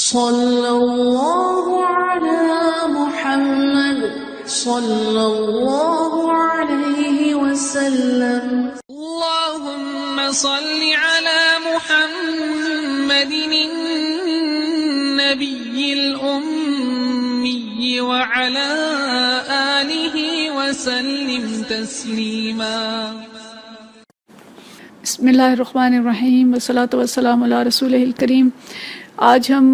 صلی اللہ علی محمد صلی اللہ علیہ وسلم. اللهم صل على محمد النبي الأمي وعلى آله وسلم تسليما. بسم اللہ الرحمن الرحیم والصلاۃ والسلام علی رسولہ الکریم. آج ہم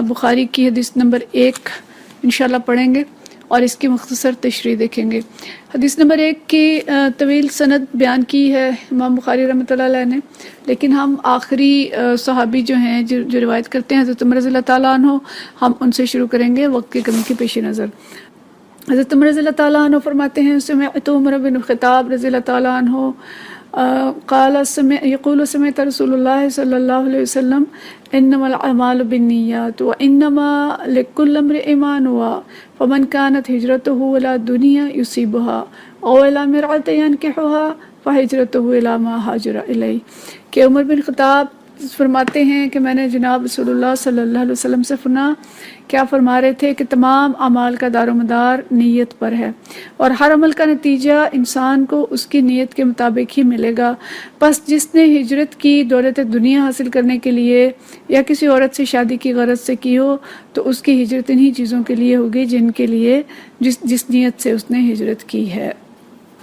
بخاری کی حدیث نمبر 1 انشاءاللہ پڑھیں گے اور اس کی مختصر تشریح دیکھیں گے. حدیث نمبر 1 کی طویل سند بیان کی ہے امام بخاری رحمۃ اللہ علیہ نے، لیکن ہم آخری صحابی جو ہیں جو روایت کرتے ہیں حضرت عمر رضی اللہ تعالیٰ عنہ، ہم ان سے شروع کریں گے وقت کی کمی کے پیش نظر. حضرت عمر رضی اللہ تعالیٰ عنہ فرماتے ہیں سمعت عمر بن الخطاب رضی اللہ تعالیٰ عنہ یقول سمعت رسول اللہ صلی اللہ علیہ وسلم انما الاعمال بالنیات وانما لکل امرئ ما نوى فمن كانت هجرته الى دنیا یصیبها او الى امرأة ينكحها فهجرته الى ما هاجر الیہ. کہ عمر بن خطاب فرماتے ہیں کہ میں نے جناب رسول اللہ صلی اللہ علیہ وسلم سے سنا، کیا فرما رہے تھے کہ تمام اعمال کا دار و مدار نیت پر ہے، اور ہر عمل کا نتیجہ انسان کو اس کی نیت کے مطابق ہی ملے گا. پس جس نے ہجرت کی دولت دنیا حاصل کرنے کے لیے یا کسی عورت سے شادی کی غرض سے کی ہو تو اس کی ہجرت انہی چیزوں کے لیے ہوگی جن کے لیے جس نیت سے اس نے ہجرت کی ہے.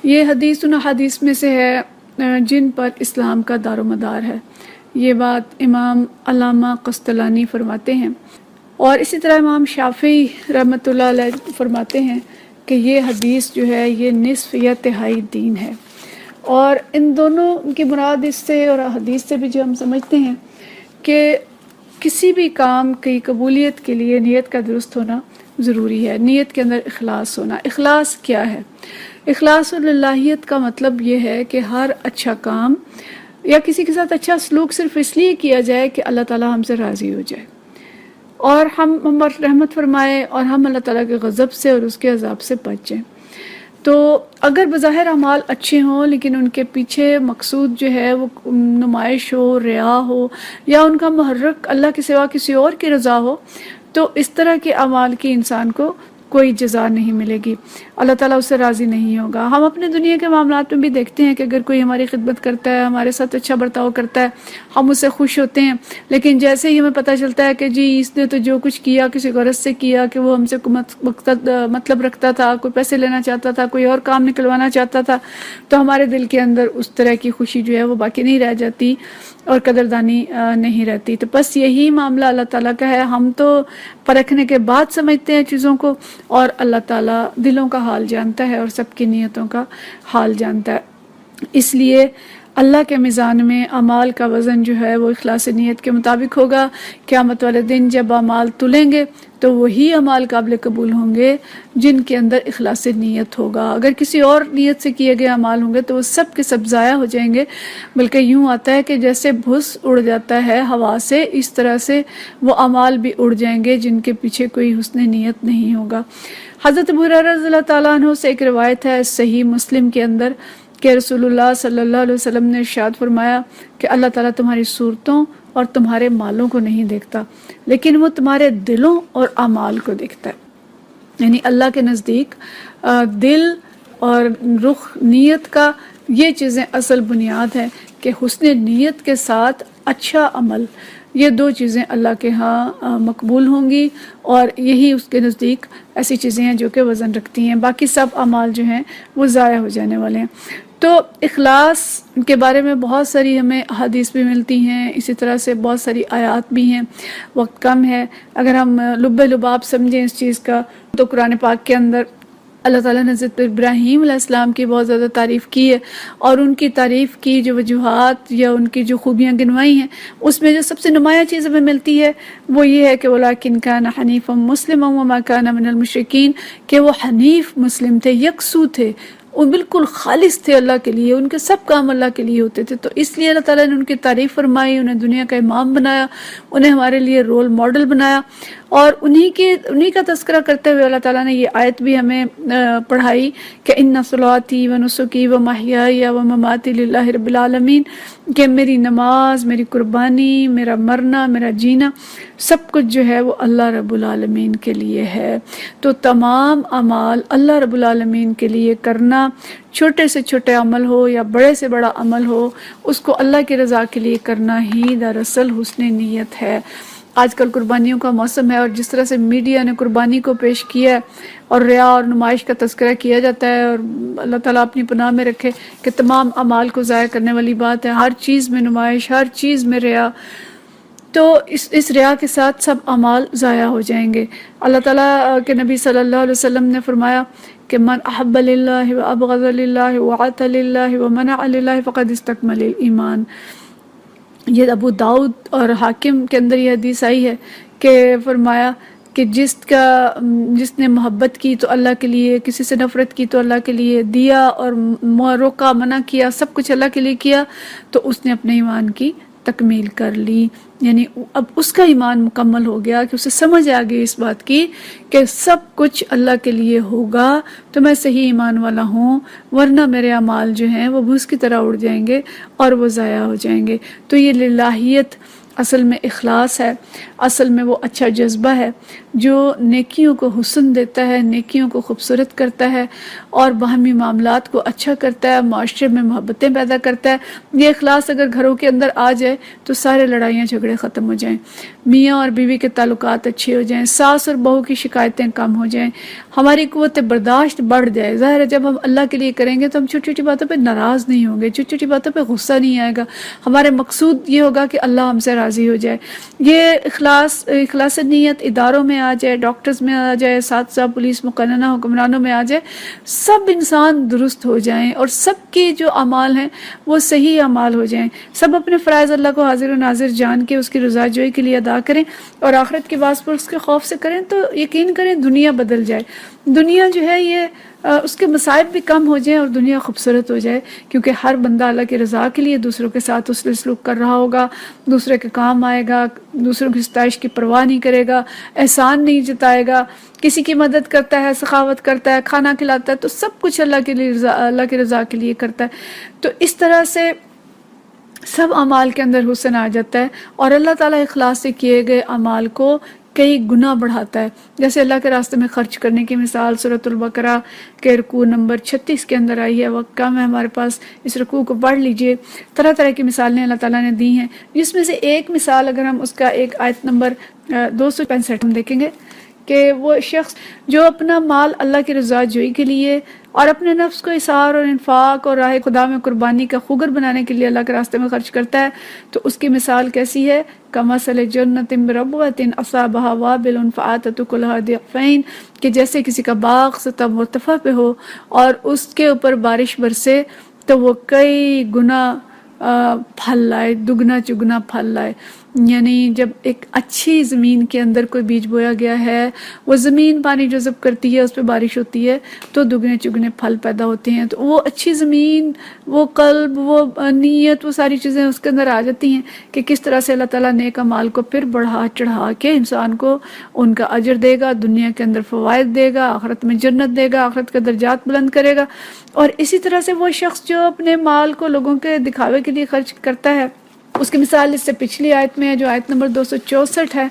یہ حدیث ان حدیث میں سے ہے جن پر اسلام کا دار و مدار ہے. یہ بات امام علامہ قسطلانی فرماتے ہیں، اور اسی طرح امام شافعی رحمۃ اللہ علیہ فرماتے ہیں کہ یہ حدیث جو ہے یہ نصف یا تہائی دین ہے. اور ان دونوں کی مراد اس سے اور حدیث سے بھی جو ہم سمجھتے ہیں کہ کسی بھی کام کی قبولیت کے لیے نیت کا درست ہونا ضروری ہے، نیت کے اندر اخلاص ہونا. اخلاص کیا ہے؟ اخلاص اللہیت کا مطلب یہ ہے کہ ہر اچھا کام یا کسی کے ساتھ اچھا سلوک صرف اس لیے کیا جائے کہ اللہ تعالیٰ ہم سے راضی ہو جائے اور ہم پر رحمت فرمائے اور ہم اللہ تعالیٰ کے غضب سے اور اس کے عذاب سے بچ جائیں. تو اگر بظاہر اعمال اچھے ہوں لیکن ان کے پیچھے مقصود جو ہے وہ نمائش ہو، ریا ہو، یا ان کا محرک اللہ کے سوا کسی اور کی رضا ہو، تو اس طرح کے اعمال کی انسان کو کوئی جزا نہیں ملے گی، اللہ تعالیٰ اس سے راضی نہیں ہوگا. ہم اپنے دنیا کے معاملات میں بھی دیکھتے ہیں کہ اگر کوئی ہماری خدمت کرتا ہے، ہمارے ساتھ اچھا برتاؤ کرتا ہے، ہم اس سے خوش ہوتے ہیں، لیکن جیسے ہی ہمیں پتہ چلتا ہے کہ جی اس نے تو جو کچھ کیا کسی غرض سے کیا کہ وہ ہم سے مطلب رکھتا تھا، کوئی پیسے لینا چاہتا تھا، کوئی اور کام نکلوانا چاہتا تھا، تو ہمارے دل کے اندر اس طرح کی خوشی جو ہے وہ باقی نہیں رہ جاتی اور قدردانی نہیں رہتی. تو بس یہی معاملہ اللہ تعالیٰ کا ہے. ہم تو پرکھنے کے بعد سمجھتے ہیں چیزوں کو، اور اللہ تعالیٰ دلوں کا حال جانتا ہے اور سب کی نیتوں کا حال جانتا ہے. اس لیے اللہ کے میزان میں اعمال کا وزن جو ہے وہ اخلاص نیت کے مطابق ہوگا. قیامت والے دن جب اعمال تلیں گے تو وہی اعمال قابل قبول ہوں گے جن کے اندر اخلاص نیت ہوگا. اگر کسی اور نیت سے کیے گئے اعمال ہوں گے تو وہ سب کے سب ضائع ہو جائیں گے. بلکہ یوں آتا ہے کہ جیسے بھس اڑ جاتا ہے ہوا سے، اس طرح سے وہ اعمال بھی اڑ جائیں گے جن کے پیچھے کوئی حسن نیت نہیں ہوگا. حضرت ابو ہریرہ رضی اللہ تعالیٰ عنہ سے ایک روایت ہے صحیح مسلم کے اندر کہ رسول اللہ صلی اللہ علیہ وسلم نے ارشاد فرمایا کہ اللہ تعالیٰ تمہاری صورتوں اور تمہارے مالوں کو نہیں دیکھتا، لیکن وہ تمہارے دلوں اور اعمال کو دیکھتا ہے. یعنی اللہ کے نزدیک دل اور رخ، نیت کا، یہ چیزیں اصل بنیاد ہے کہ حسن نیت کے ساتھ اچھا عمل، یہ دو چیزیں اللہ کے ہاں مقبول ہوں گی، اور یہی اس کے نزدیک ایسی چیزیں ہیں جو کہ وزن رکھتی ہیں. باقی سب اعمال جو ہیں وہ ضائع ہو جانے والے ہیں. تو اخلاص کے بارے میں بہت ساری ہمیں حدیث بھی ملتی ہیں، اسی طرح سے بہت ساری آیات بھی ہیں. وقت کم ہے، اگر ہم لب لباب سمجھیں اس چیز کا تو قرآن پاک کے اندر اللہ تعالیٰ نے حضرت ابراہیم علیہ السلام کی بہت زیادہ تعریف کی ہے، اور ان کی تعریف کی جو وجوہات یا ان کی جو خوبیاں گنوائی ہیں، اس میں جو سب سے نمایاں چیز ہمیں ملتی ہے وہ یہ ہے کہ وَلَٰكِنْ كَانَ حَنِيفًا مُسْلِمًا وَمَا كَانَ مِنَ الْمُشْرِكِينَ، کہ وہ حنیف مسلم تھے، یکسو تھے، وہ بالکل خالص تھے اللہ کے لیے، ان کے سب کام اللہ کے لیے ہوتے تھے. تو اس لیے اللہ تعالیٰ نے ان کی تعریف فرمائی، انہیں دنیا کا امام بنایا، انہیں ہمارے لیے رول ماڈل بنایا. اور انہی کا تذکرہ کرتے ہوئے اللہ تعالیٰ نے یہ آیت بھی ہمیں پڑھائی کہ ان صلاتی و نسکی و محیای و مماتی للہ رب العالمین، کہ میری نماز، میری قربانی، میرا مرنا، میرا جینا، سب کچھ جو ہے وہ اللہ رب العالمین کے لیے ہے۔ تو تمام اعمال اللہ رب العالمین کے لیے کرنا، چھوٹے سے چھوٹے عمل ہو یا بڑے سے بڑا عمل ہو، اس کو اللہ کی رضا کے لیے کرنا ہی دراصل حسن نیت ہے۔ آج کل قربانیوں کا موسم ہے، اور جس طرح سے میڈیا نے قربانی کو پیش کیا ہے اور ریا اور نمائش کا تذکرہ کیا جاتا ہے، اور اللہ تعالیٰ اپنی پناہ میں رکھے کہ تمام اعمال کو ضائع کرنے والی بات ہے، ہر چیز میں نمائش، ہر چیز میں ریا، تو اس ریا کے ساتھ سب اعمال ضائع ہو جائیں گے۔ اللہ تعالیٰ کے نبی صلی اللہ علیہ وسلم نے فرمایا کہ من احب للہ و ابغض للہ وعط للہ ومنع للہ فقد استکمل الایمان۔ یہ ابو داؤد اور حاکم کے اندر یہ حدیث آئی ہے کہ فرمایا کہ جس نے محبت کی تو اللہ کے لیے، کسی سے نفرت کی تو اللہ کے لیے، دیا اور روکا، منع کیا، سب کچھ اللہ کے لیے کیا، تو اس نے اپنے ایمان کی تکمیل کر لی۔ یعنی اب اس کا ایمان مکمل ہو گیا کہ اسے سمجھ آ گئی اس بات کی کہ سب کچھ اللہ کے لیے ہوگا تو میں صحیح ایمان والا ہوں، ورنہ میرے اعمال جو ہیں وہ بھوس کی طرح اڑ جائیں گے اور وہ ضائع ہو جائیں گے۔ تو یہ للہیت اصل میں اخلاص ہے، اصل میں وہ اچھا جذبہ ہے جو نیکیوں کو حسن دیتا ہے، نیکیوں کو خوبصورت کرتا ہے اور باہمی معاملات کو اچھا کرتا ہے، معاشرے میں محبتیں پیدا کرتا ہے۔ یہ اخلاص اگر گھروں کے اندر آ جائے تو سارے لڑائیاں جھگڑے ختم ہو جائیں، میاں اور بیوی کے تعلقات اچھے ہو جائیں، ساس اور بہو کی شکایتیں کم ہو جائیں، ہماری قوت برداشت بڑھ جائے۔ ظاہر ہے جب ہم اللہ کے لیے کریں گے تو ہم چھوٹی چھوٹی باتوں پہ ناراض نہیں ہوں گے، چھوٹی چھوٹی باتوں پہ غصہ نہیں آئے گا، ہمارے مقصود یہ ہوگا کہ اللہ ہم سے راضی ہو جائے۔ یہ اخلاص نیت اداروں میں آ جائے، ڈاکٹرز میں آ جائے، اساتذہ، پولیس، مقننہ حکمرانوں میں آ جائے، سب انسان درست ہو جائیں اور سب کے جو اعمال ہیں وہ صحیح اعمال ہو جائیں، سب اپنے فرائض اللہ کو حاضر و ناظر جان کے اس کی رضا جوئی کے لیے ادا کریں اور آخرت کے بعد پر اس کے خوف سے کریں، تو یقین کریں دنیا بدل جائے۔ دنیا جو ہے یہ اس کے مصائب بھی کم ہو جائیں اور دنیا خوبصورت ہو جائے، کیونکہ ہر بندہ اللہ کی رضا کے لیے دوسروں کے ساتھ اس سلوک کر رہا ہوگا، دوسرے کے کام آئے گا، دوسروں کی ستائش کی پرواہ نہیں کرے گا، احسان نہیں جتائے گا، کسی کی مدد کرتا ہے، سخاوت کرتا ہے، کھانا کھلاتا ہے، تو سب کچھ اللہ کی رضا کے لیے کرتا ہے۔ تو اس طرح سے سب اعمال کے اندر حسن آ جاتا ہے اور اللہ تعالیٰ اخلاص سے کیے گئے اعمال کو کئی گنا بڑھاتا ہے۔ جیسے اللہ کے راستے میں خرچ کرنے کی مثال سورۃ البقرہ کے رکوع نمبر 36 کے اندر آئی ہے، وقت کم ہے ہمارے پاس، اس رکوع کو پڑھ لیجئے۔ طرح طرح کی مثالیں اللہ تعالیٰ نے دی ہیں، جس میں سے ایک مثال اگر ہم اس کا ایک آیت نمبر 265 ہم دیکھیں گے کہ وہ شخص جو اپنا مال اللہ کی رضا جوئی کے لیے اور اپنے نفس کو اثار اور انفاق اور راہ خدا میں قربانی کا خوگر بنانے کے لیے اللہ کے راستے میں خرچ کرتا ہے، تو اس کی مثال کیسی ہے؟ کمثل جنۃ بربوۃ اصابھا وابل فآتت اکلھا ضعفین، کہ جیسے کسی کا باغ سطح مرتفع پہ ہو اور اس کے اوپر بارش برسے تو وہ کئی گنا پھل لائے، دگنا چگنا پھل لائے۔ یعنی جب ایک اچھی زمین کے اندر کوئی بیج بویا گیا ہے، وہ زمین پانی جذب کرتی ہے، اس پہ بارش ہوتی ہے تو دگنے چگنے پھل پیدا ہوتے ہیں۔ تو وہ اچھی زمین، وہ قلب، وہ نیت، وہ ساری چیزیں اس کے اندر آ جاتی ہیں کہ کس طرح سے اللہ تعالیٰ نیک اعمال کو پھر بڑھا چڑھا کے انسان کو ان کا اجر دے گا، دنیا کے اندر فوائد دے گا، آخرت میں جنت دے گا، آخرت کے درجات بلند کرے گا۔ اور اسی طرح سے وہ شخص جو اپنے مال کو لوگوں کے دکھاوے کے لیے خرچ کرتا ہے، اس کی مثال اس سے پچھلی آیت میں ہے جو آیت نمبر 264 ہے،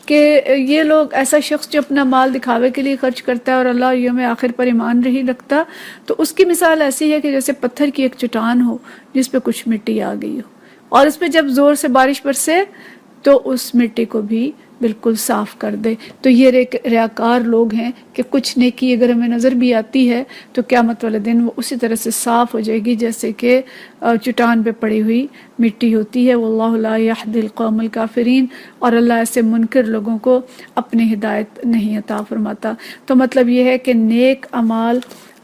کہ یہ لوگ، ایسا شخص جو اپنا مال دکھاوے کے لیے خرچ کرتا ہے اور اللہ یوم آخر پر ایمان نہیں رکھتا، تو اس کی مثال ایسی ہے کہ جیسے پتھر کی ایک چٹان ہو جس پہ کچھ مٹی آ گئی ہو، اور اس پہ جب زور سے بارش برسے تو اس مٹی کو بھی بالکل صاف کر دے۔ تو یہ ریاکار لوگ ہیں کہ کچھ نیکی اگر ہمیں نظر بھی آتی ہے تو قیامت والے دن وہ اسی طرح سے صاف ہو جائے گی جیسے کہ چٹان پہ پڑی ہوئی مٹی ہوتی ہے۔ واللہ لا یہدی القوم الکافرین، اور اللہ ایسے منکر لوگوں کو اپنی ہدایت نہیں عطا فرماتا۔ تو مطلب یہ ہے کہ نیک اعمال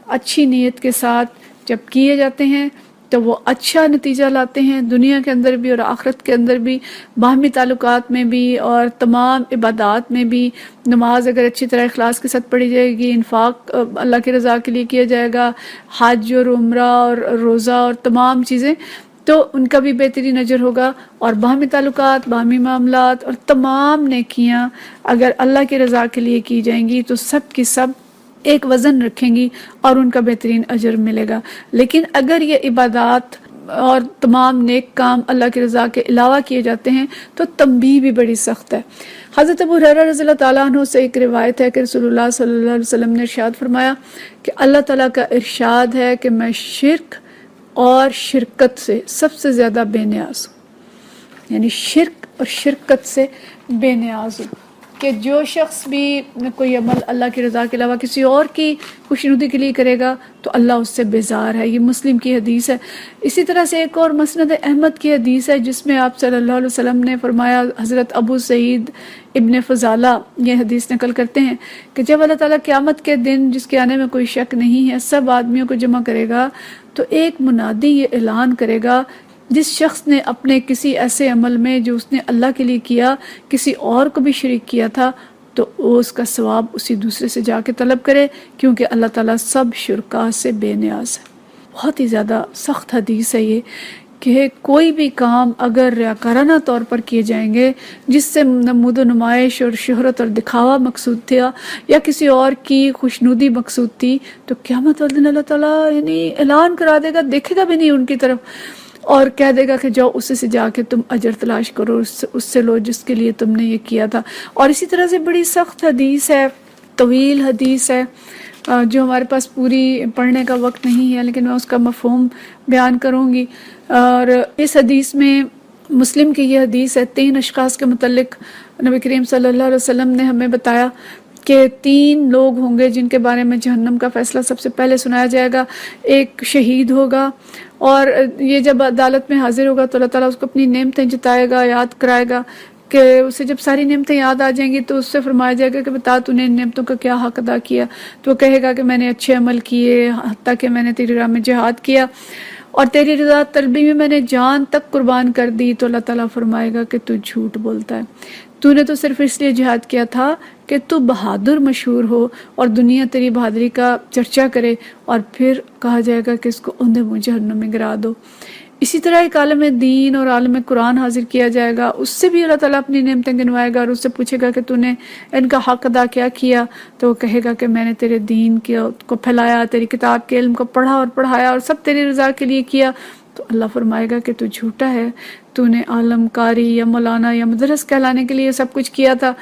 اچھی نیت کے ساتھ جب کیے جاتے ہیں تو وہ اچھا نتیجہ لاتے ہیں، دنیا کے اندر بھی اور آخرت کے اندر بھی، باہمی تعلقات میں بھی اور تمام عبادات میں بھی۔ نماز اگر اچھی طرح اخلاص کے ساتھ پڑھی جائے گی، انفاق اللہ کی رضا کے لیے کیا جائے گا، حج اور عمرہ اور روزہ اور تمام چیزیں، تو ان کا بھی بہترین اجر ہوگا، اور باہمی تعلقات، باہمی معاملات اور تمام نیکیاں اگر اللہ کی رضا کے لیے کی جائیں گی تو سب کی سب ایک وزن رکھیں گی اور ان کا بہترین اجر ملے گا۔ لیکن اگر یہ عبادات اور تمام نیک کام اللہ کی رضا کے علاوہ کیے جاتے ہیں تو تنبیہ بھی بڑی سخت ہے۔ حضرت ابو ہریرہ رضی اللہ تعالیٰ عنہ سے ایک روایت ہے کہ رسول اللہ صلی اللہ علیہ وسلم نے ارشاد فرمایا کہ اللہ تعالیٰ کا ارشاد ہے کہ میں شرک اور شرکت سے سب سے زیادہ بے نیاز ہوں، یعنی شرک اور شرکت سے بے نیاز ہوں، کہ جو شخص بھی کوئی عمل اللہ کی رضا کے علاوہ کسی اور کی خوشنودی کے لیے کرے گا تو اللہ اس سے بیزار ہے۔ یہ مسلم کی حدیث ہے۔ اسی طرح سے ایک اور مسند احمد کی حدیث ہے جس میں آپ صلی اللہ علیہ وسلم نے فرمایا، حضرت ابو سعید ابن فضالہ یہ حدیث نقل کرتے ہیں کہ جب اللہ تعالیٰ قیامت کے دن، جس کے آنے میں کوئی شک نہیں ہے، سب آدمیوں کو جمع کرے گا تو ایک منادی یہ اعلان کرے گا، جس شخص نے اپنے کسی ایسے عمل میں جو اس نے اللہ کے لیے کیا کسی اور کو بھی شریک کیا تھا تو وہ اس کا ثواب اسی دوسرے سے جا کے طلب کرے، کیونکہ اللہ تعالیٰ سب شرکا سے بے نیاز ہے۔ بہت ہی زیادہ سخت حدیث ہے یہ کہ کوئی بھی کام اگر ریاکارانہ طور پر کیے جائیں گے جس سے نمود و نمائش اور شہرت اور دکھاوا مقصود تھا یا کسی اور کی خوشنودی مقصود تھی تو قیامت والے دن اللہ تعالیٰ یعنی اعلان کرا دے گا، دیکھے گا بھی نہیں ان کی طرف، اور کہہ دے گا کہ جاؤ اسے سے جا کے تم اجر تلاش کرو، اس سے لو جس کے لیے تم نے یہ کیا تھا۔ اور اسی طرح سے بڑی سخت حدیث ہے، طویل حدیث ہے، جو ہمارے پاس پوری پڑھنے کا وقت نہیں ہے، لیکن میں اس کا مفہوم بیان کروں گی۔ اور اس حدیث میں مسلم کی یہ حدیث ہے، 3 اشخاص کے متعلق نبی کریم صلی اللہ علیہ وسلم نے ہمیں بتایا کہ 3 لوگ ہوں گے جن کے بارے میں جہنم کا فیصلہ سب سے پہلے سنایا جائے گا۔ ایک شہید ہوگا، اور یہ جب عدالت میں حاضر ہوگا تو اللہ تعالیٰ اس کو اپنی نعمتیں جتائے گا، یاد کرائے گا کہ اسے جب ساری نعمتیں یاد آ جائیں گی تو اس سے فرمایا جائے گا کہ بتا تو نے ان نعمتوں کا کیا حق ادا کیا، تو وہ کہے گا کہ میں نے اچھے عمل کیے، حتیٰ کہ میں نے تیری راہ میں جہاد کیا اور تیری رضا طلبی میں میں نے جان تک قربان کر دی، تو اللہ تعالیٰ فرمائے گا کہ تو جھوٹ بولتا ہے، تو نے تو صرف اس لیے جہاد کیا تھا کہ تو بہادر مشہور ہو اور دنیا تیری بہادری کا چرچا کرے، اور پھر کہا جائے گا کہ اس کو اندھے منہ جہنم میں گرا دو۔ اسی طرح ایک عالم دین اور عالم قرآن حاضر کیا جائے گا، اس سے بھی اللہ تعالیٰ اپنی نعمتیں گنوائے گا اور اس سے پوچھے گا کہ تو نے ان کا حق ادا کیا، تو وہ کہے گا کہ میں نے تیرے دین کو پھیلایا، تیری کتاب کے علم کو پڑھا اور پڑھایا اور سب تیری رضا کے لیے کیا، تو اللہ فرمائے گا کہ تو جھوٹا ہے، تو نے عالم کاری یا مولانا یا مدرس کہلانے کے لیے سب کچھ کیا تھا،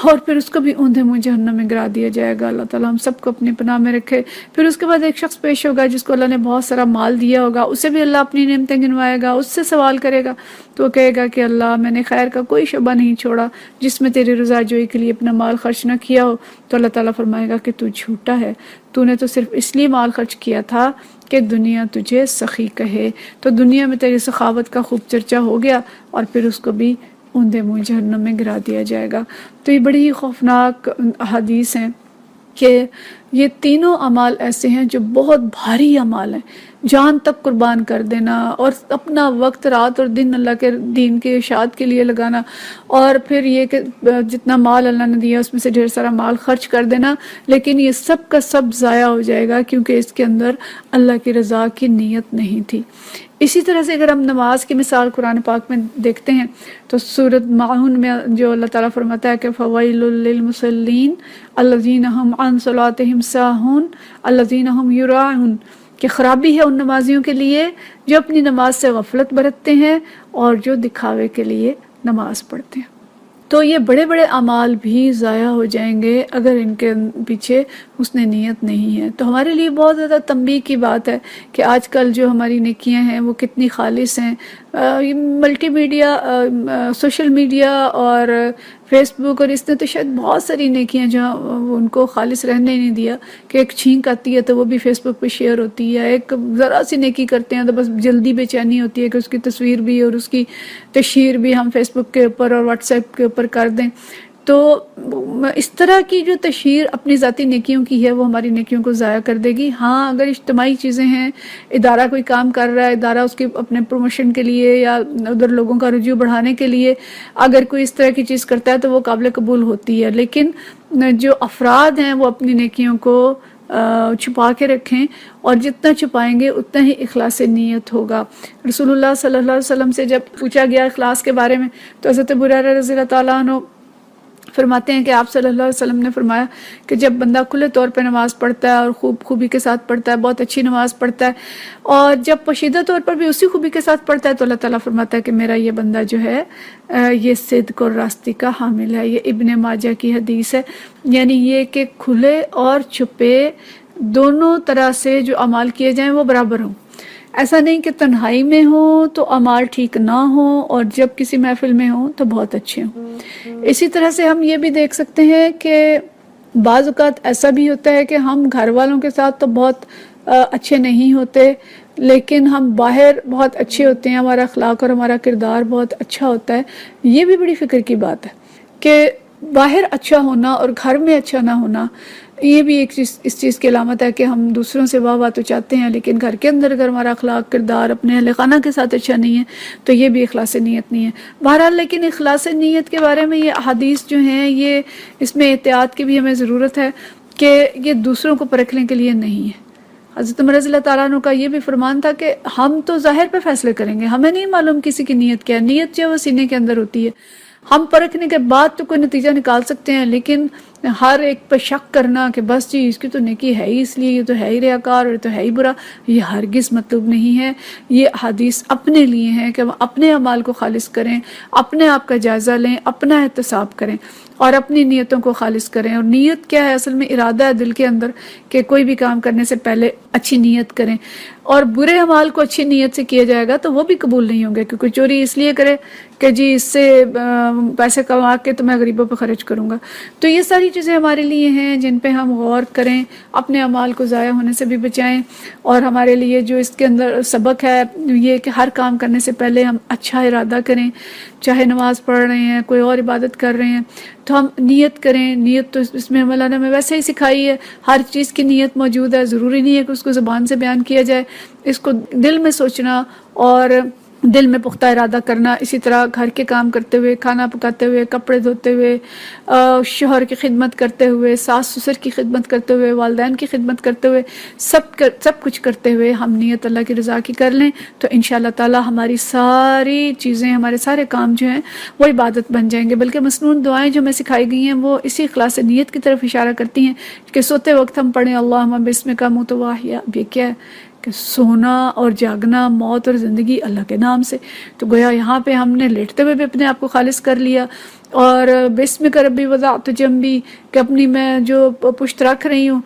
اور پھر اس کو بھی اوندھے منہ جہنم میں گرا دیا جائے گا۔ اللہ تعالیٰ ہم سب کو اپنی پناہ میں رکھے۔ پھر اس کے بعد ایک شخص پیش ہوگا جس کو اللہ نے بہت سارا مال دیا ہوگا، اسے بھی اللہ اپنی نعمتیں گنوائے گا، اس سے سوال کرے گا، تو وہ کہے گا کہ اللہ میں نے خیر کا کوئی شعبہ نہیں چھوڑا جس میں تیری رضا جوئی کے لیے اپنا مال خرچ نہ کیا ہو، تو اللہ تعالیٰ فرمائے گا کہ تو جھوٹا ہے، تو نے تو صرف اس لیے مال خرچ کیا تھا کہ دنیا تجھے سخی کہے، تو دنیا میں تیری سخاوت کا خوب چرچا ہو گیا اور پھر اس کو بھی اوندھے منہ جہنم میں گرا دیا جائے گا۔ تو یہ بڑی ہی خوفناک احادیث ہیں کہ یہ تینوں اعمال ایسے ہیں جو بہت بھاری اعمال ہیں، جان تک قربان کر دینا اور اپنا وقت رات اور دن اللہ کے دین کے اشاعت کے لیے لگانا، اور پھر یہ کہ جتنا مال اللہ نے دیا اس میں سے ڈھیر سارا مال خرچ کر دینا، لیکن یہ سب کا سب ضائع ہو جائے گا کیونکہ اس کے اندر اللہ کی رضا کی نیت نہیں تھی۔ اسی طرح سے اگر ہم نماز کی مثال قرآن پاک میں دیکھتے ہیں تو سورۃ ماعون میں جو اللہ تعالیٰ فرماتا ہے کہ فویل للمصلین الذین هم عن صلاتهم ساہون الذین هم یراعون، کہ خرابی ہے ان نمازیوں کے لیے جو اپنی نماز سے غفلت برتتے ہیں اور جو دکھاوے کے لیے نماز پڑھتے ہیں۔ تو یہ بڑے بڑے اعمال بھی ضائع ہو جائیں گے اگر ان کے پیچھے حسن نیت نہیں ہے۔ تو ہمارے لیے بہت زیادہ تنبیہ کی بات ہے کہ آج کل جو ہماری نیکیاں ہیں وہ کتنی خالص ہیں۔ ملٹی میڈیا، سوشل میڈیا اور فیس بک اور اس نے تو شاید بہت ساری نیکیاں جو ان کو خالص رہنے نہیں دیا، کہ ایک چھینک آتی ہے تو وہ بھی فیس بک پہ شیئر ہوتی ہے، ایک ذرا سی نیکی کرتے ہیں تو بس جلدی بے چینی ہوتی ہے کہ اس کی تصویر بھی اور اس کی تشہیر بھی ہم فیس بک کے اوپر اور واٹس ایپ کے اوپر کر دیں۔ تو اس طرح کی جو تشہیر اپنی ذاتی نیکیوں کی ہے وہ ہماری نیکیوں کو ضائع کر دے گی۔ ہاں اگر اجتماعی چیزیں ہیں، ادارہ کوئی کام کر رہا ہے، ادارہ اس کے اپنے پروموشن کے لیے یا ادھر لوگوں کا رجوع بڑھانے کے لیے اگر کوئی اس طرح کی چیز کرتا ہے تو وہ قابل قبول ہوتی ہے، لیکن جو افراد ہیں وہ اپنی نیکیوں کو چھپا کے رکھیں، اور جتنا چھپائیں گے اتنا ہی اخلاص نیت ہوگا۔ رسول اللہ صلی اللہ علیہ وسلم سے جب پوچھا گیا اخلاص کے بارے میں تو حضرت ابو ہریرہ رضی اللہ تعالیٰ عنہ فرماتے ہیں کہ آپ صلی اللہ علیہ وسلم نے فرمایا کہ جب بندہ کھلے طور پہ نماز پڑھتا ہے اور خوبی کے ساتھ پڑھتا ہے، بہت اچھی نماز پڑھتا ہے، اور جب پوشیدہ طور پر بھی اسی خوبی کے ساتھ پڑھتا ہے، تو اللہ تعالیٰ فرماتا ہے کہ میرا یہ بندہ جو ہے یہ صدق اور راستی کا حامل ہے۔ یہ ابن ماجہ کی حدیث ہے، یعنی یہ کہ کھلے اور چھپے دونوں طرح سے جو اعمال کیے جائیں وہ برابر ہوں۔ ایسا نہیں کہ تنہائی میں ہوں تو اعمال ٹھیک نہ ہوں اور جب کسی محفل میں ہوں تو بہت اچھے ہوں۔ اسی طرح سے ہم یہ بھی دیکھ سکتے ہیں کہ بعض اوقات ایسا بھی ہوتا ہے کہ ہم گھر والوں کے ساتھ تو بہت اچھے نہیں ہوتے، لیکن ہم باہر بہت اچھے ہوتے ہیں، ہمارا اخلاق اور ہمارا کردار بہت اچھا ہوتا ہے۔ یہ بھی بڑی فکر کی بات ہے کہ باہر اچھا ہونا اور گھر میں اچھا نہ ہونا، یہ بھی ایک اس چیز کی علامت ہے کہ ہم دوسروں سے واہ واہ تو چاہتے ہیں، لیکن گھر کے اندر اگر ہمارا اخلاق کردار اپنے اہل خانہ کے ساتھ اچھا نہیں ہے تو یہ بھی اخلاص نیت نہیں ہے۔ بہرحال لیکن اخلاص نیت کے بارے میں یہ احادیث جو ہیں یہ اس میں احتیاط کی بھی ہمیں ضرورت ہے کہ یہ دوسروں کو پرکھنے کے لیے نہیں ہے۔ حضرت عمر رضی اللہ تعالیٰ عنہ کا یہ بھی فرمان تھا کہ ہم تو ظاہر پہ فیصلے کریں گے، ہمیں نہیں معلوم کسی کی نیت کیا ہے، نیت جو ہے وہ سینے کے اندر ہوتی ہے۔ ہم پرکھنے کے بعد تو کوئی نتیجہ نکال سکتے ہیں، لیکن ہر ایک پہ شک کرنا کہ بس جی اس کی تو نیکی ہے ہی اس لیے یہ تو ہے ہی ریاکار اور یہ تو ہے ہی برا، یہ ہرگز مطلوب نہیں ہے۔ یہ حدیث اپنے لیے ہیں کہ ہم اپنے اعمال کو خالص کریں، اپنے آپ کا جائزہ لیں، اپنا احتساب کریں اور اپنی نیتوں کو خالص کریں۔ اور نیت کیا ہے؟ اصل میں ارادہ ہے دل کے اندر کہ کوئی بھی کام کرنے سے پہلے اچھی نیت کریں، اور برے اعمال کو اچھی نیت سے کیا جائے گا تو وہ بھی قبول نہیں ہوں گے، کیونکہ چوری اس لیے کرے کہ جی اس سے پیسے کما کے تو میں غریبوں پہ خرچ کروں گا۔ تو یہ ساری چیزیں ہمارے لیے ہیں جن پہ ہم غور کریں، اپنے اعمال کو ضائع ہونے سے بھی بچائیں، اور ہمارے لیے جو اس کے اندر سبق ہے یہ کہ ہر کام کرنے سے پہلے ہم اچھا ارادہ کریں، چاہے نماز پڑھ رہے ہیں، کوئی اور عبادت کر رہے ہیں تو ہم نیت کریں۔ نیت تو اس میں مولا نے ہمیں ویسے ہی سکھائی ہے، ہر چیز کی نیت موجود ہے، ضروری نہیں ہے کہ اس کو زبان سے بیان کیا جائے، اس کو دل میں سوچنا اور دل میں پختہ ارادہ کرنا۔ اسی طرح گھر کے کام کرتے ہوئے، کھانا پکاتے ہوئے، کپڑے دھوتے ہوئے، شوہر کی خدمت کرتے ہوئے، ساس سسر کی خدمت کرتے ہوئے، والدین کی خدمت کرتے ہوئے، سب کچھ کرتے ہوئے ہم نیت اللہ کی رضا کی کر لیں تو انشاءاللہ تعالی ہماری ساری چیزیں، ہمارے سارے کام جو ہیں وہ عبادت بن جائیں گے۔ بلکہ مسنون دعائیں جو ہمیں سکھائی گئی ہیں وہ اسی اخلاص نیت کی طرف اشارہ کرتی ہیں کہ سوتے وقت ہم پڑھیں اللہم بسمک اموت واحیا۔ اب یہ کیا ہے کہ سونا اور جاگنا، موت اور زندگی اللہ کے نام سے، تو گویا یہاں پہ ہم نے لیٹتے ہوئے بھی اپنے آپ کو خالص کر لیا، اور بسمک ربی وضعت جنبی کہ اپنی میں جو پشت رکھ رہی ہوں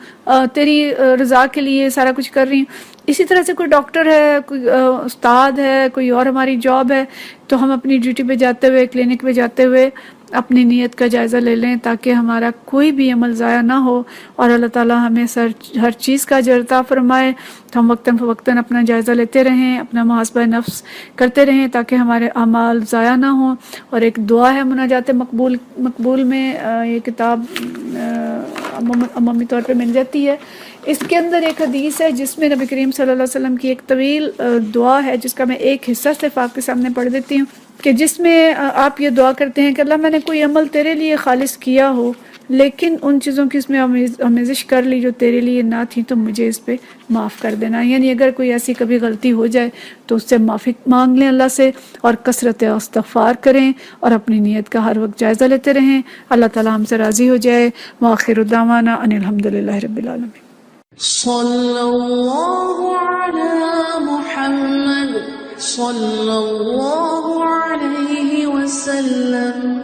تیری رضا کے لیے سارا کچھ کر رہی ہوں۔ اسی طرح سے کوئی ڈاکٹر ہے، کوئی استاد ہے، کوئی اور ہماری جاب ہے، تو ہم اپنی ڈیوٹی پہ جاتے ہوئے، کلینک پہ جاتے ہوئے اپنی نیت کا جائزہ لے لیں تاکہ ہمارا کوئی بھی عمل ضائع نہ ہو، اور اللہ تعالیٰ ہمیں ہر چیز کا اجر عطا فرمائے۔ تو ہم وقتاً فوقتاً اپنا جائزہ لیتے رہیں، اپنا محاسبہ نفس کرتے رہیں تاکہ ہمارے اعمال ضائع نہ ہوں۔ اور ایک دعا ہے مناجات مقبول میں، یہ کتاب عمومی طور پہ مل جاتی ہے، اس کے اندر ایک حدیث ہے جس میں نبی کریم صلی اللہ علیہ وسلم کی ایک طویل دعا ہے جس کا میں ایک حصہ صرف آپ کے سامنے پڑھ دیتی ہوں، کہ جس میں آپ یہ دعا کرتے ہیں کہ اللہ میں نے کوئی عمل تیرے لیے خالص کیا ہو لیکن ان چیزوں کی اس میں آمیزش کر لی جو تیرے لیے نہ تھی تو مجھے اس پہ معاف کر دینا۔ یعنی اگر کوئی ایسی کبھی غلطی ہو جائے تو اس سے معافی مانگ لیں اللہ سے، اور کثرت استغفار کریں اور اپنی نیت کا ہر وقت جائزہ لیتے رہیں۔ اللہ تعالیٰ ہم سے راضی ہو جائے۔ وآخر دعوانا ان الحمدللہ رب العالمین۔ صلی اللہ علی محمد صلی اللہ علیہ وسلم۔